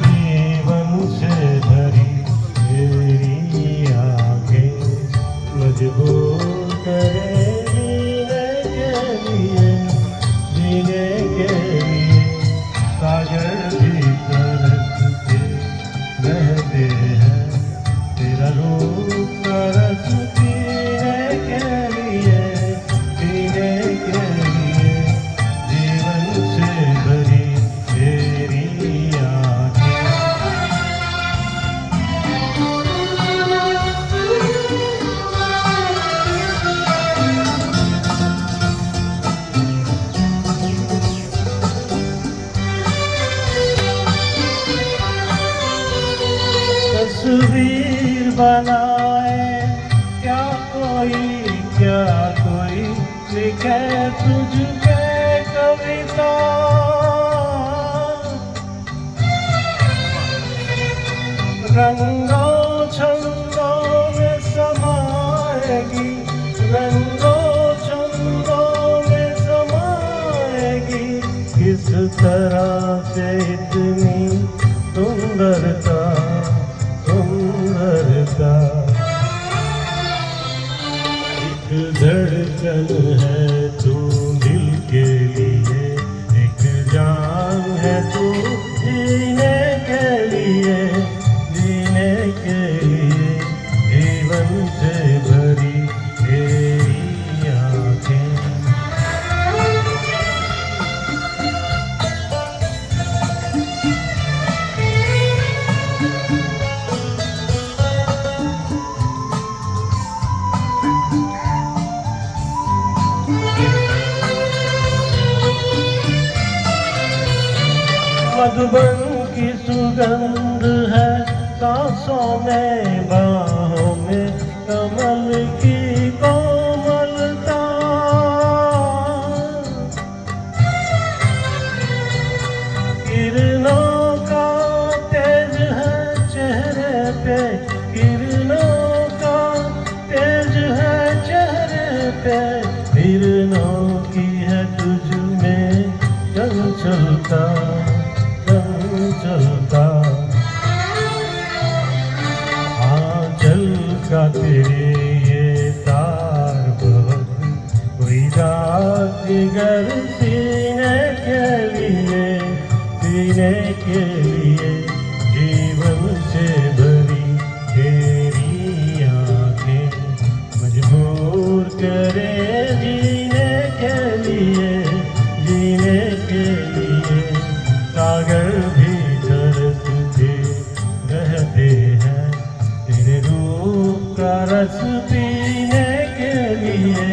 जीवन से भरी तेरी आंखें मजबूर करे जीने के लिए सागर भी तरसते रहते हैं तेरा रूप तरस पीने के लिए जीने के लिए जीवन से भरी तेरी आंखें। तस्वीर बनाए क्या कोई लिखे तुझ पे कविता रंगों छंदों में समाएगी रंगों छंदों में समाएगी किस तरह से इतनी सुंदरता सुंदरता एक धड़कन है तू दिल के लिए एक जान है तू जीने के लिए जीवन से भरी तेरी आंखें। मधुबन की सुगंध है सांसों में बाहों में कमल की कोमलता किरणों का तेज है चेहरे पे किरणों का तेज है चेहरे पे किरणों की है तुझ में चंचलता चलता आंचल का तेरे ये तार बहुत कोई रात जिगर सीने के लिए जीवन से भरी तेरी आंखें मजबूर करे जीने के लिए सागर भी तरसते रहते हैं तेरे रूप का रस पीने के लिए